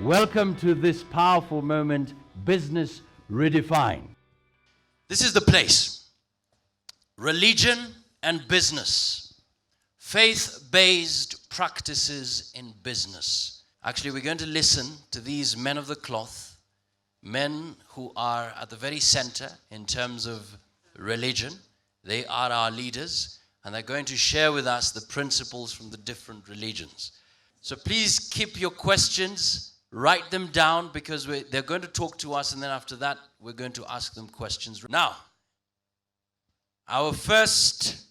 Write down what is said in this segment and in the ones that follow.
Welcome to this powerful moment, Business Redefined. This is the place. Religion and business. Faith-based practices in business. Actually, we're going to listen to these men of the cloth, men who are at the very center in terms of religion. They are our leaders, and they're going to share with us the principles from the different religions. So please keep your questions, write them down, because they're going to talk to us, and then after that, we're going to ask them questions. Now, our first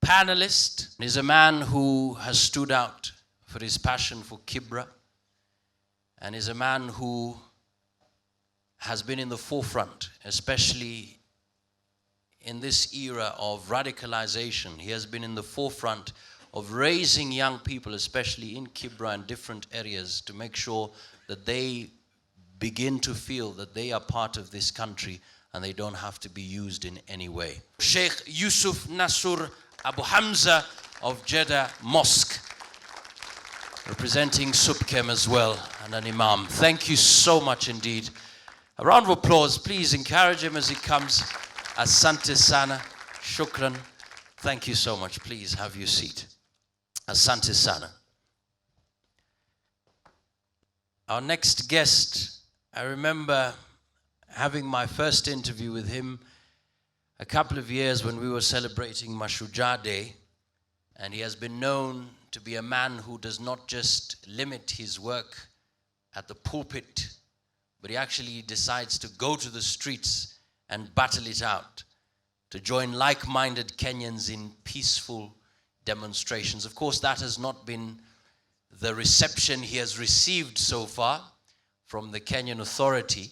panelist is a man who has stood out for his passion for Kibra, and is a man who has been in the forefront, especially in this era of radicalization. He has been in the forefront of raising young people, especially in Kibra and different areas, to make sure that they begin to feel that they are part of this country and they don't have to be used in any way. Sheikh Yusuf Nasur Abu Hamza of Jeddah Mosque, representing Subkem as well, and an imam. Thank you so much indeed. A round of applause, please encourage him as he comes. Asante sana, shukran. Thank you so much. Please have your seat. Asante sana. Our next guest, I remember having my first interview with him a couple of years when we were celebrating Mashujaa Day, and he has been known to be a man who does not just limit his work at the pulpit, but he actually decides to go to the streets and battle it out, to join like-minded Kenyans in peaceful demonstrations. Of course, that has not been the reception he has received so far from the Kenyan Authority,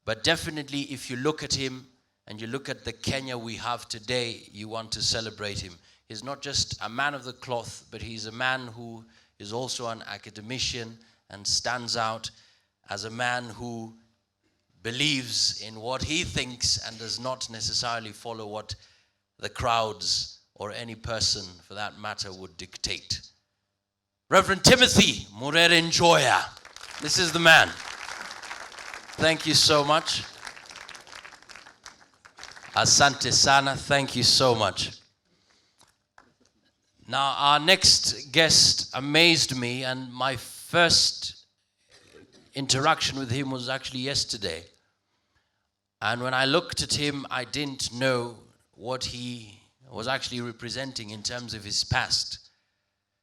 but definitely if you look at him and you look at the Kenya we have today, you want to celebrate him. He's not just a man of the cloth, but he's a man who is also an academician and stands out as a man who believes in what he thinks and does not necessarily follow what the crowds or any person for that matter would dictate. Reverend Timothy Murere Njoya. This is the man. Thank you so much. Asante sana. Thank you so much. Now, our next guest amazed me, and my first interaction with him was actually yesterday. And when I looked at him, I didn't know what he was actually representing in terms of his past.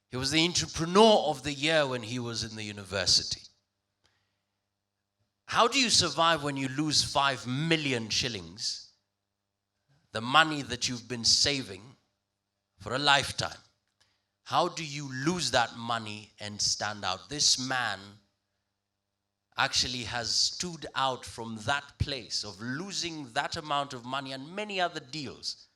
He was the entrepreneur of the year when he was in the university. How do you survive when you lose 5 million shillings, the money that you've been saving for a lifetime? How do you lose that money and stand out? This man actually has stood out from that place of losing that amount of money and many other deals,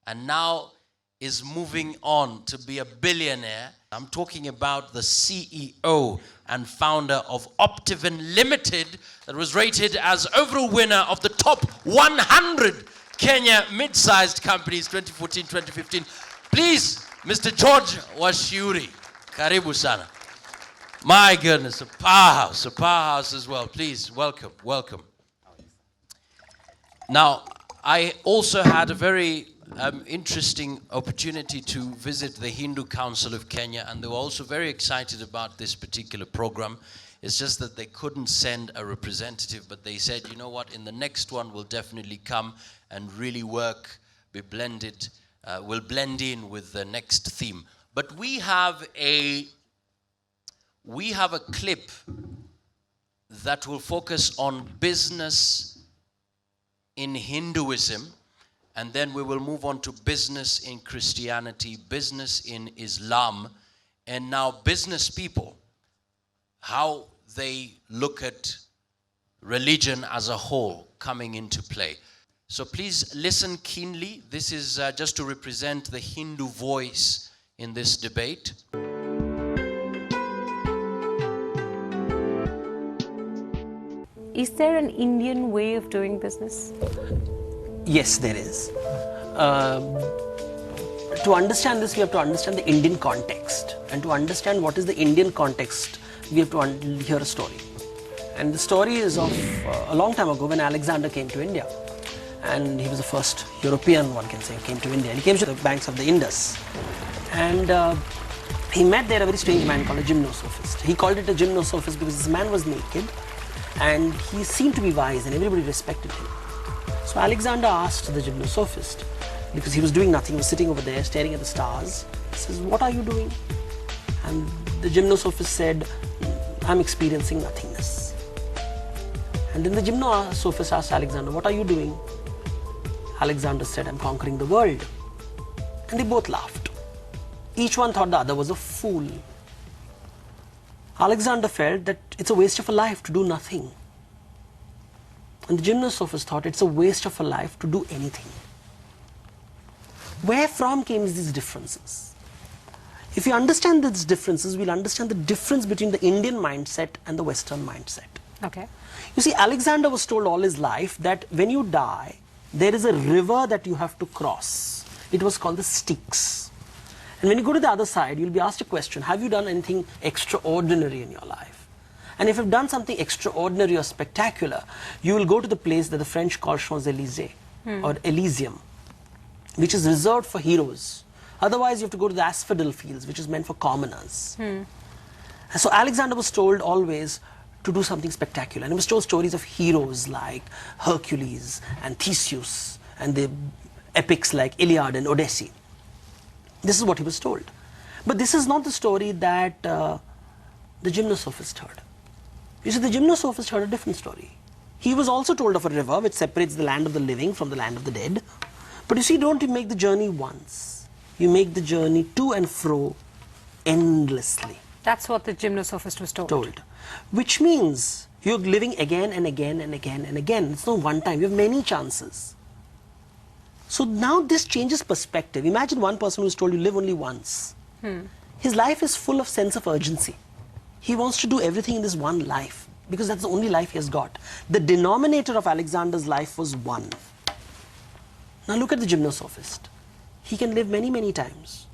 and now is moving on to be a billionaire. I'm talking about the CEO and founder of Optiven Limited, that was rated as overall winner of the top 100 Kenya mid-sized companies 2014-2015. Please, Mr. George Washiuri. Karibu sana. My goodness, a powerhouse as well. Please, welcome, welcome. Now, I also had a very interesting opportunity to visit the Hindu Council of Kenya, and they were also very excited about this particular program. It's just that they couldn't send a representative, but they said, you know what, in the next one we'll definitely come and really work, be blended, we'll blend in with the next theme. But we have a clip that will focus on business in Hinduism, and then we will move on to business in Christianity, business in Islam, and now business people, how they look at religion as a whole coming into play. So please listen keenly. This is just to represent the Hindu voice in this debate. Is there an Indian way of doing business? Yes, there is. To understand this, we have to understand the Indian context. And to understand what is the Indian context, we have to hear a story. And the story is of a long time ago when Alexander came to India. And he was the first European, one can say, who came to India. And he came to the banks of the Indus. And he met there a very strange man called a gymnosophist. He called it a gymnosophist because this man was naked and he seemed to be wise and everybody respected him. So Alexander asked the gymnosophist, because he was doing nothing, he was sitting over there staring at the stars. He says, "What are you doing?" And the gymnosophist said, "I'm experiencing nothingness." And then the gymnosophist asked Alexander, "What are you doing?" Alexander said, "I'm conquering the world." And they both laughed. Each one thought the other was a fool. Alexander felt that it's a waste of a life to do nothing. And the gymnosophist thought it's a waste of a life to do anything. Where from came these differences? If you understand these differences, we'll understand the difference between the Indian mindset and the Western mindset. Okay. You see, Alexander was told all his life that when you die, there is a river that you have to cross. It was called the Styx. And when you go to the other side, you'll be asked a question, have you done anything extraordinary in your life? And if you've done something extraordinary or spectacular, you will go to the place that the French call Champs-Élysées or Elysium, which is reserved for heroes. Otherwise, you have to go to the asphodel fields, which is meant for commoners. And so Alexander was told always to do something spectacular. And he was told stories of heroes like Hercules and Theseus and the epics like Iliad and Odyssey. This is what he was told. But this is not the story that the gymnosophist heard. You see, the gymnosophist heard a different story. He was also told of a river which separates the land of the living from the land of the dead. But you see, don't you make the journey once. You make the journey to and fro endlessly. That's what the gymnosophist was told. Which means you're living again and again and again and again. It's not one time. You have many chances. So now this changes perspective. Imagine one person who's told you live only once. His life is full of sense of urgency. He wants to do everything in this one life because that's the only life he has got. The denominator of Alexander's life was one. Now look at the gymnosophist. He can live many, many times.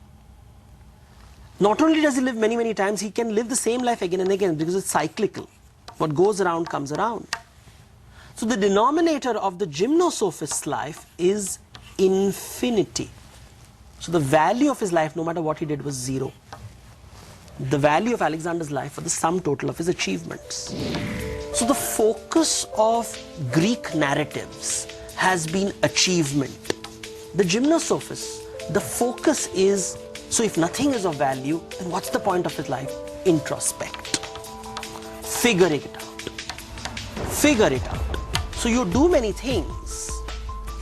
Not only does he live many, many times, he can live the same life again and again because it's cyclical. What goes around comes around. So the denominator of the gymnosophist's life is infinity. So the value of his life, no matter what he did, was zero. The value of Alexander's life was the sum total of his achievements. So the focus of Greek narratives has been achievement. The gymnosophist, the focus is, so if nothing is of value, then what's the point of his life? Introspect. Figure it out. Figure it out. So you do many things.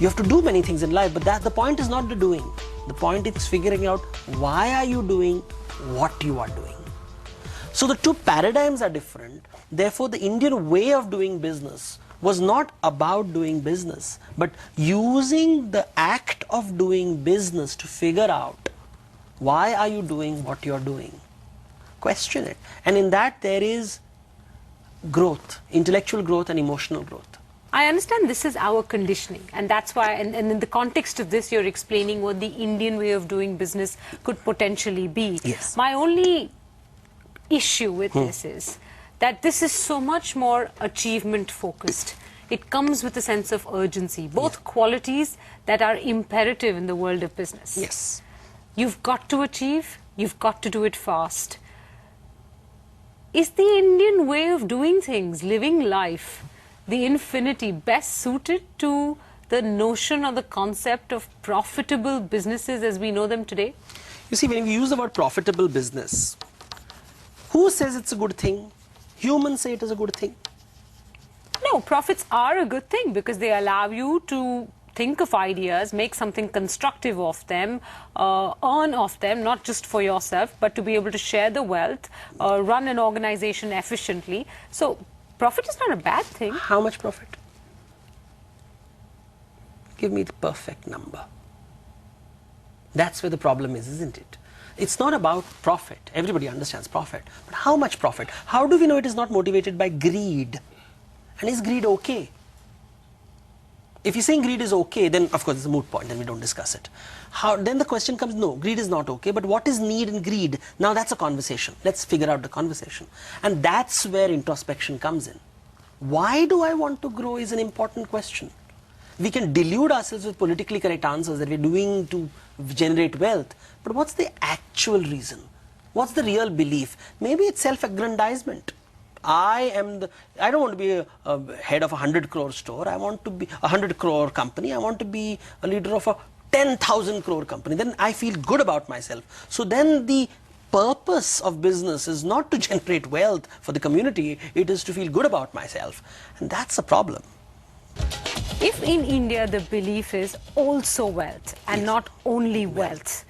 You have to do many things in life, but the point is not the doing. The point is figuring out why are you doing what you are doing. So the two paradigms are different. Therefore, the Indian way of doing business was not about doing business, but using the act of doing business to figure out why are you doing what you're doing. Question it. And in that there is growth, intellectual growth and emotional growth. I understand this is our conditioning, and that's why, and in the context of this, you're explaining what the Indian way of doing business could potentially be. Yes. My only issue with this is that this is so much more achievement focused. It comes with a sense of urgency, both qualities that are imperative in the world of business. Yes. You've got to achieve, you've got to do it fast. Is the Indian way of doing things, living life, the infinity, best suited to the notion or the concept of profitable businesses as we know them today? You see, when we use the word profitable business, who says it's a good thing? Humans say it is a good thing. No, profits are a good thing because they allow you to think of ideas, make something constructive of them, earn of them, not just for yourself, but to be able to share the wealth, run an organization efficiently. So profit is not a bad thing. How much profit? Give me the perfect number. That's where the problem is, isn't it? It's not about profit. Everybody understands profit. But how much profit? How do we know it is not motivated by greed? And is greed okay? If you're saying greed is okay, then of course it's a moot point, then we don't discuss it. Then the question comes, no, greed is not okay, but what is need in greed? Now that's a conversation. Let's figure out the conversation. And that's where introspection comes in. Why do I want to grow is an important question. We can delude ourselves with politically correct answers that we're doing to generate wealth, but what's the actual reason? What's the real belief? Maybe it's self-aggrandizement. I don't want to be a head of a 100 crore store. I want to be a 100 crore company. I want to be a leader of a 10,000 crore company. Then I feel good about myself. So then the purpose of business is not to generate wealth for the community. It is to feel good about myself. And that's a problem. If in India the belief is also wealth and Yes. not only wealth,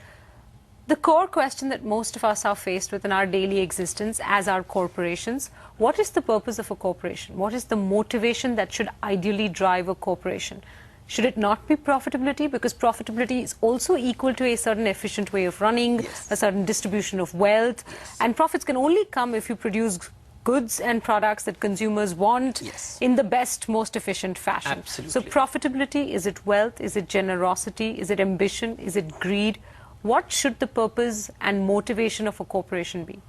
the core question that most of us are faced with in our daily existence as our corporations, what is the purpose of a corporation? What is the motivation that should ideally drive a corporation? Should it not be profitability? Because profitability is also equal to a certain efficient way of running, Yes. a certain distribution of wealth, and profits can only come if you produce goods and products that consumers want Yes. in the best, most efficient fashion. Absolutely. So profitability, is it wealth? Is it generosity? Is it ambition? Is it greed? What should the purpose and motivation of a corporation be?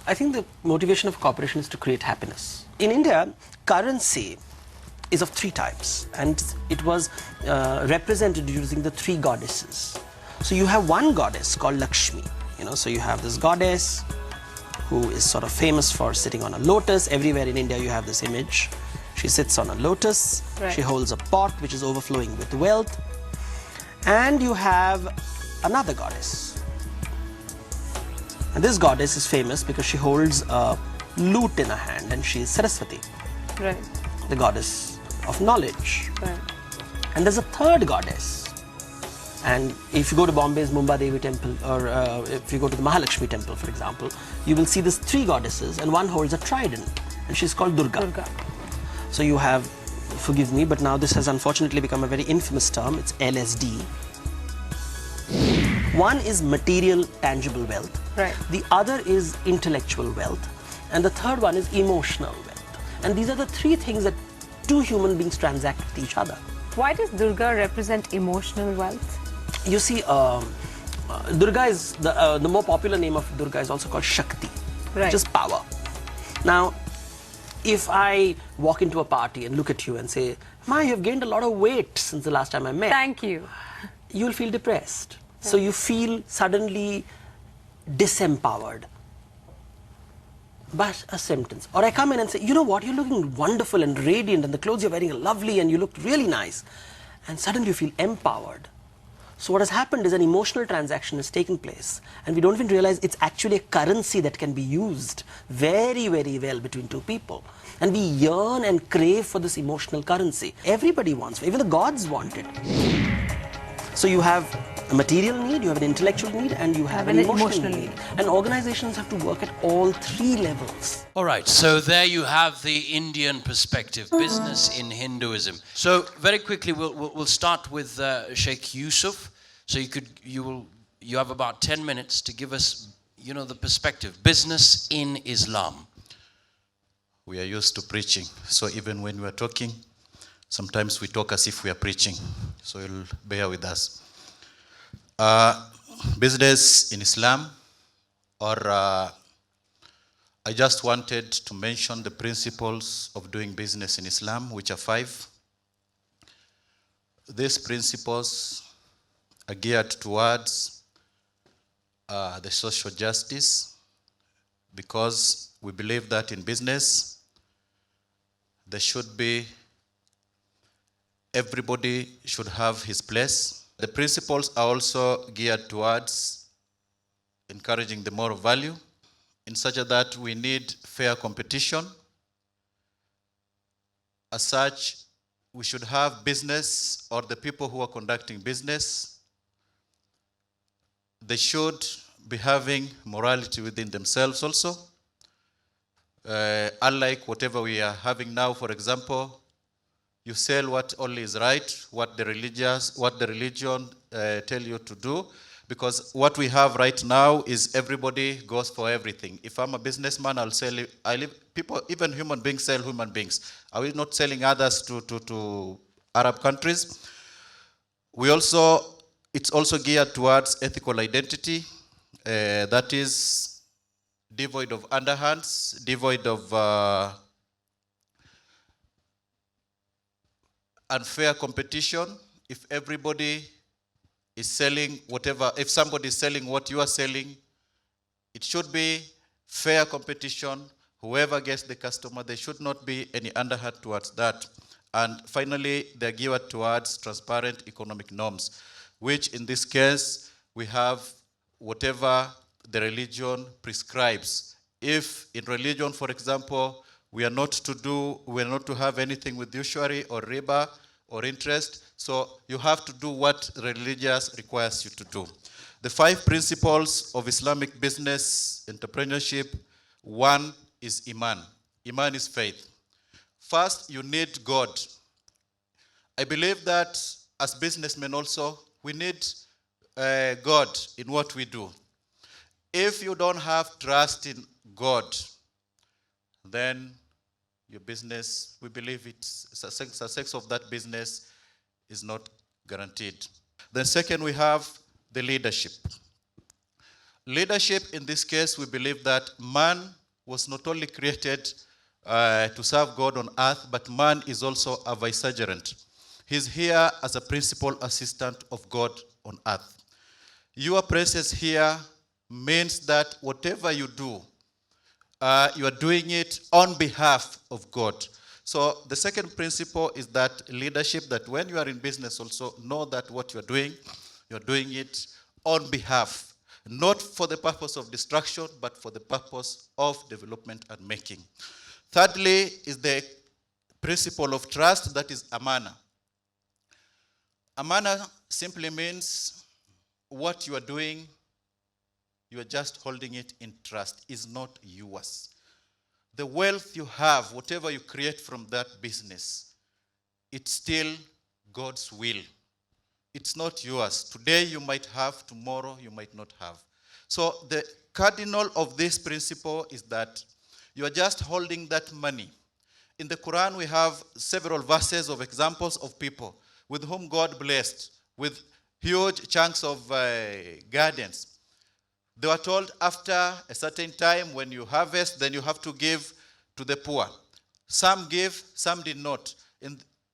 I think the motivation of a corporation is to create happiness. In India, currency is of three types, and it was represented using the three goddesses. So you have one goddess called Lakshmi. So you have this goddess who is sort of famous for sitting on a lotus. Everywhere in India you have this image. She sits on a lotus. Right. She holds a pot which is overflowing with wealth. And you have another goddess. And this goddess is famous because she holds a lute in her hand, and she is Saraswati, Right, the goddess of knowledge. right. And there's a third goddess. And if you go to Bombay's Mumbai Devi temple, or if you go to the Mahalakshmi temple, for example, you will see these three goddesses, and one holds a trident, and she's called Durga. Durga. So you have, forgive me, but now this has unfortunately become a very infamous term. It's LSD. One is material, tangible wealth. Right. The other is intellectual wealth. And the third one is emotional wealth. And these are the three things that two human beings transact with each other. Why does Durga represent emotional wealth? You see, Durga is, the more popular name of Durga is also called Shakti, Right. which is power. Now, if I walk into a party and look at you and say, Ma, you have gained a lot of weight since the last time I met, Thank you. you will feel depressed. So you feel suddenly disempowered. But a sentence. Or I come in and say, you know what, you're looking wonderful and radiant, and the clothes you're wearing are lovely, and you look really nice. And suddenly you feel empowered. So what has happened is an emotional transaction has taken place, and we don't even realize it's actually a currency that can be used very, very well between two people. And we yearn and crave for this emotional currency. Everybody wants, even the gods want it. So you have a material need, you have an intellectual need, and you have an emotional need. And organizations have to work at all three levels. All right, so there you have the Indian perspective, business in Hinduism. So very quickly, we'll start with Sheikh Yusuf. So you have about 10 minutes to give us, the perspective, business in Islam. We are used to preaching, so even when we are talking, sometimes we talk as if we are preaching. So you'll bear with us. Business in Islam, or I just wanted to mention the principles of doing business in Islam, which are 5. These principles are geared towards the social justice, because we believe that in business there should be, everybody should have his place. The principles are also geared towards encouraging the moral value, in such that we need fair competition. As such, we should have business, or the people who are conducting business, they should be having morality within themselves also. Unlike whatever we are having now, for example, you sell what only is right, what the religion tell you to do, because what we have right now is everybody goes for everything. If I'm a businessman, I'll sell. People, even human beings, sell human beings. Are we not selling others to Arab countries. It's also geared towards ethical identity, that is devoid of underhands, devoid of unfair competition. If everybody is selling whatever, if somebody is selling what you are selling, it should be fair competition. Whoever gets the customer, there should not be any underhand towards that. And finally, they're geared towards transparent economic norms, which in this case, we have whatever the religion prescribes. If in religion, for example, we are not to have anything with usury or riba or interest, so you have to do what religious requires you to do. The 5 principles of Islamic business entrepreneurship, 1 is Iman. Iman is faith. First, you need God. I believe that as businessmen also, we need God in what we do. If you don't have trust in God, then your business, we believe success of that business is not guaranteed. Then second, we have the leadership. Leadership, in this case, we believe that man was not only created to serve God on earth, but man is also a vicegerent. He's here as a principal assistant of God on earth. Your presence here means that whatever you do, you are doing it on behalf of God. So the second principle is that leadership, that when you are in business also, know that what you're doing it on behalf, not for the purpose of destruction, but for the purpose of development and making. Thirdly is the principle of trust, that is amana. Amana simply means what you are doing, you are just holding it in trust, is not yours. The wealth you have, whatever you create from that business, it's still God's will. It's not yours. Today you might have, tomorrow you might not have. So the cardinal of this principle is that you are just holding that money. In the Quran we have several verses of examples of people with whom God blessed, with huge chunks of gardens. They were told after a certain time, when you harvest, then you have to give to the poor. Some gave, some did not.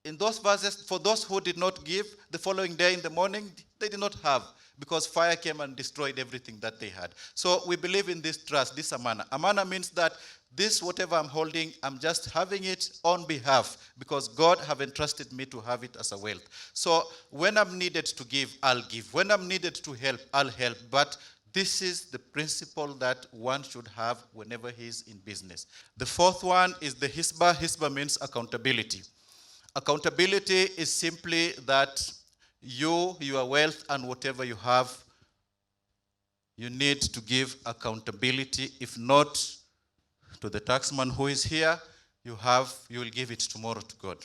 In those verses, for those who did not give, the following day in the morning, they did not have, because fire came and destroyed everything that they had. So we believe in this trust, this amana. Amana means that this, whatever I'm holding, I'm just having it on behalf, because God have entrusted me to have it as a wealth. So when I'm needed to give, I'll give. When I'm needed to help, I'll help. But this is the principle that one should have whenever he's in business. The fourth one is the hisbah. Hisbah means accountability. Accountability is simply that your wealth and whatever you have, you need to give accountability. If not to the taxman who is here, you will give it tomorrow to God.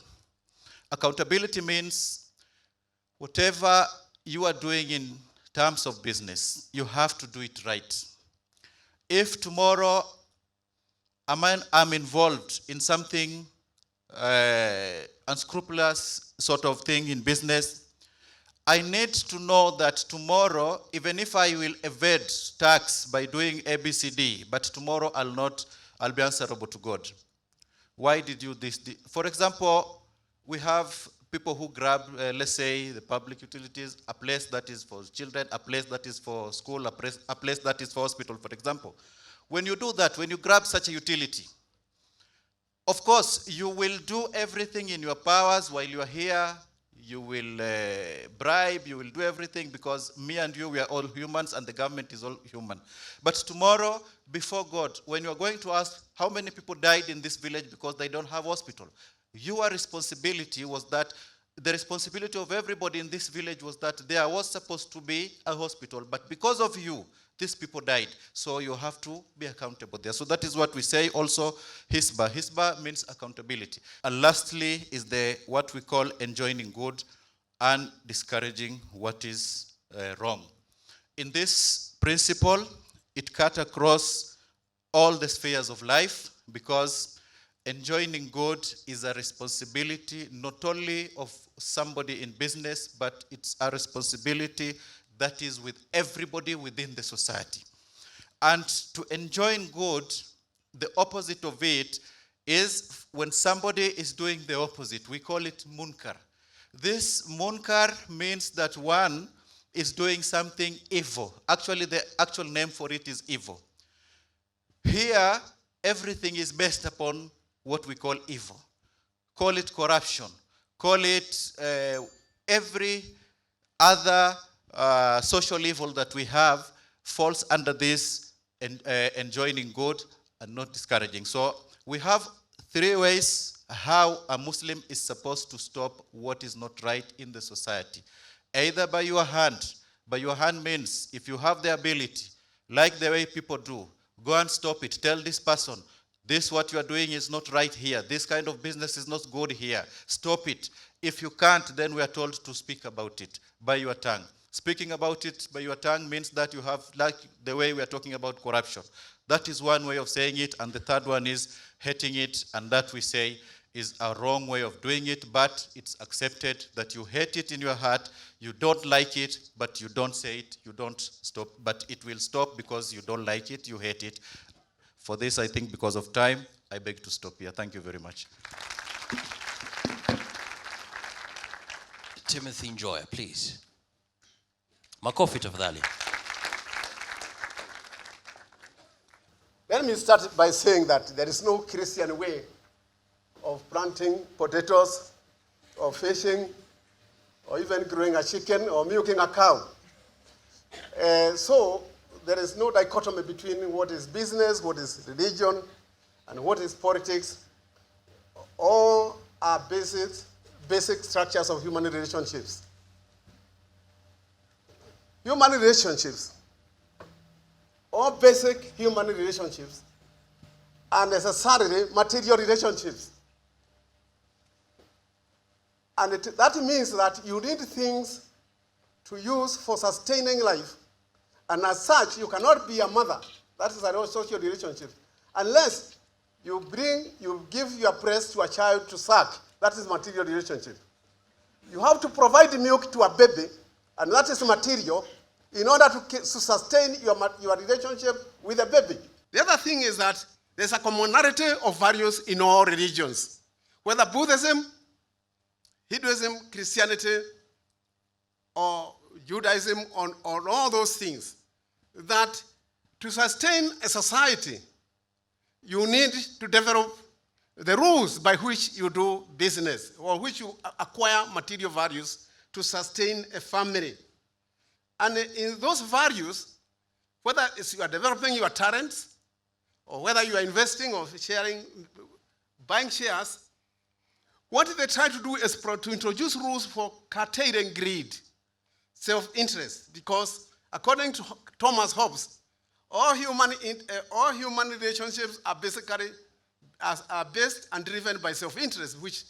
Accountability means whatever you are doing in terms of business, you have to do it right. If tomorrow I'm involved in something unscrupulous sort of thing in business, I need to know that tomorrow, even if I will evade tax by doing ABCD, but tomorrow I'll be answerable to God. Why did you this? For example, we have people who grab, let's say, the public utilities, a place that is for children, a place that is for school, a place that is for hospital, for example. When you do that, when you grab such a utility, of course, you will do everything in your powers while you are here. You will bribe, you will do everything, because me and you, we are all humans, and the government is all human. But tomorrow, before God, when you are going to ask how many people died in this village because they don't have hospital, your responsibility was that, the responsibility of everybody in this village was that there was supposed to be a hospital, but because of you, these people died. So you have to be accountable there. So that is what we say also, hisbah. Hisbah means accountability. And lastly is what we call enjoining good and discouraging what is wrong. In this principle, it cut across all the spheres of life, because enjoining good is a responsibility not only of somebody in business, but it's a responsibility that is with everybody within the society. And to enjoin good, the opposite of it is when somebody is doing the opposite. We call it munkar. This munkar means that one is doing something evil. Actually, the actual name for it is evil. Here, everything is based upon what we call evil. Call it corruption. Call it every other social evil that we have falls under this enjoining good and not discouraging. So we have 3 ways how a Muslim is supposed to stop what is not right in the society. Either by your hand. By your hand means if you have the ability, like the way people do, go and stop it. Tell this person, this what you are doing is not right here. This kind of business is not good here. Stop it. If you can't, then we are told to speak about it by your tongue. Speaking about it by your tongue means that you have, like the way we are talking about corruption. That is one way of saying it. And the third one is hating it. And that we say is a wrong way of doing it, but it's accepted that you hate it in your heart, you don't like it, but you don't say it, you don't stop, but it will stop because you don't like it, you hate it. For this, I think because of time, I beg to stop here. Thank you very much. Timothy Njoya, please. Makofi tafadhali. Let me start by saying that there is no Christian way of planting potatoes, or fishing, or even growing a chicken, or milking a cow. So there is no dichotomy between what is business, what is religion, and what is politics. All are basic structures of human relationships. Human relationships, all basic human relationships, are necessarily material relationships. And that means that you need things to use for sustaining life. And as such, you cannot be a mother. That is a social relationship. Unless you give your breast to a child to suck. That is material relationship. You have to provide milk to a baby, and that is material, in order to sustain your relationship with the baby. The other thing is that there's a commonality of values in all religions. Whether Buddhism, Hinduism, Christianity, or Judaism, or all those things, that to sustain a society, you need to develop the rules by which you do business, or which you acquire material values to sustain a family. And in those values, whether it's you are developing your talents, or whether you are investing or sharing, buying shares, what they try to do is to introduce rules for curtailing greed, self-interest, because according to Thomas Hobbes, all human relationships are basically are based and driven by self-interest, which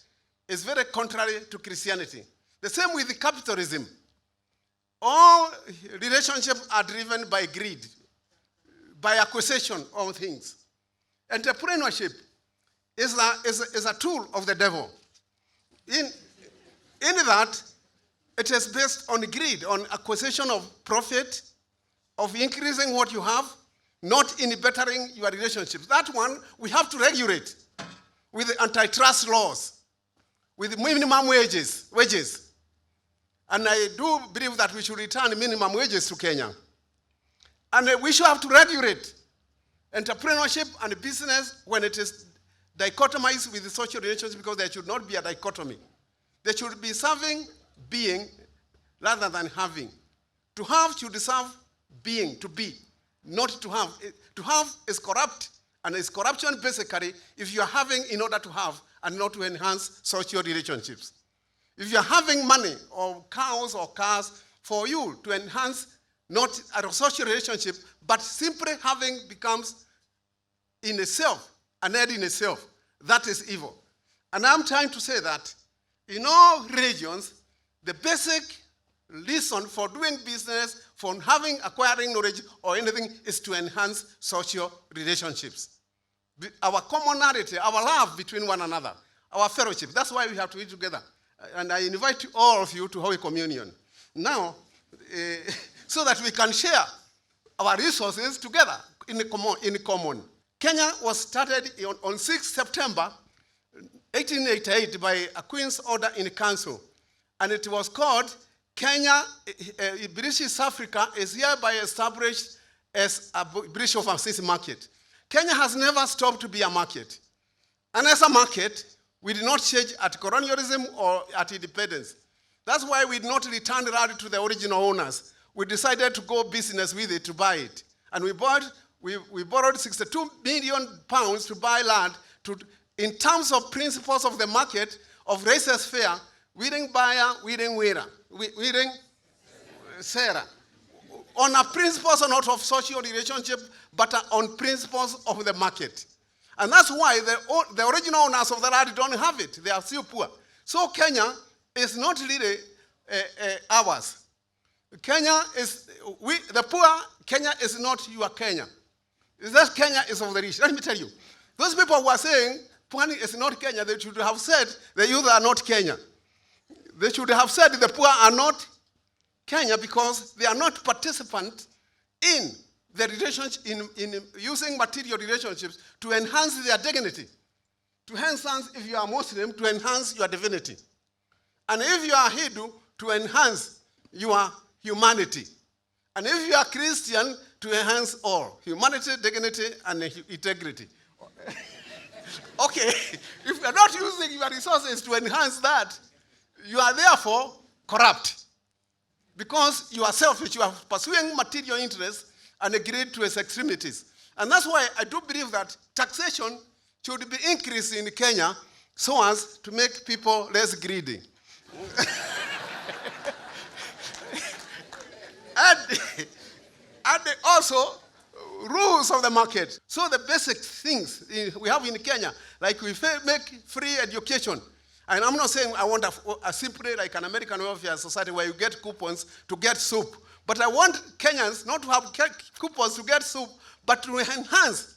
is very contrary to Christianity. The same with capitalism. All relationships are driven by greed, by acquisition of things. Entrepreneurship is a tool of the devil. In that, it is based on greed, on acquisition of profit, of increasing what you have, not in bettering your relationships. That one, we have to regulate with antitrust laws, with minimum wages. And I do believe that we should return minimum wages to Kenya. And we should have to regulate entrepreneurship and business when it is dichotomized with the social relationships, because there should not be a dichotomy. There should be serving being rather than having. To have should serve being, to be, not to have. To have is corrupt, and it's corruption basically if you are having in order to have and not to enhance social relationships. If you are having money or cows or cars for you to enhance not a social relationship, but simply having becomes in itself, an end in itself, that is evil. And I'm trying to say that in all religions, the basic reason for doing business, for acquiring knowledge or anything, is to enhance social relationships. Our commonality, our love between one another, our fellowship. That's why we have to eat together. And I invite all of you to Holy Communion. Now, so that we can share our resources together in common. Kenya was started on 6 September 1888 by a Queen's Order in Council. And it was called Kenya, British East Africa is hereby established as a British overseas market. Kenya has never stopped to be a market. And as a market, we did not change at colonialism or at independence. That's why we did not return land to the original owners. We decided to go business with it, to buy it. And we borrowed 62 million pounds to buy land in terms of principles of the market of racist fair, willing buyer, willing wearer, willing seller. On a principles not of social relationship, but on principles of the market. And that's why the original owners of the land don't have it. They are still poor. So Kenya is not really ours. Kenya is, the poor, Kenya is not your Kenya. That Kenya is of the rich. Let me tell you. Those people who are saying Pwani is not Kenya, they should have said the youth are not Kenya. They should have said the poor are not Kenya because they are not participants in the relationship, in using material relationships to enhance their dignity. To enhance, if you are Muslim, to enhance your divinity. And if you are Hindu, to enhance your humanity. And if you are Christian, to enhance all. Humanity, dignity, and integrity. Okay, if you are not using your resources to enhance that, you are therefore corrupt. Because you are selfish, you are pursuing material interests and agreed to its extremities. And that's why I do believe that taxation should be increased in Kenya so as to make people less greedy. and also rules of the market. So the basic things we have in Kenya, like we make free education. And I'm not saying I want a simply like an American welfare society where you get coupons to get soup. But I want Kenyans not to have coupons to get soup, but to enhance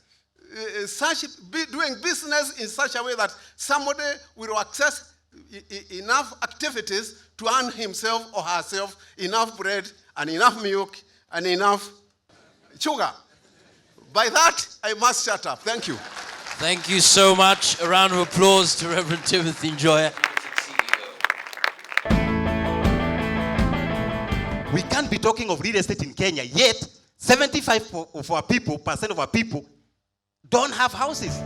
doing business in such a way that somebody will access enough activities to earn himself or herself enough bread and enough milk and enough sugar. By that, I must shut up. Thank you. Thank you so much. A round of applause to Reverend Timothy Njoya. We can't be talking of real estate in Kenya, yet 75% of our people don't have houses.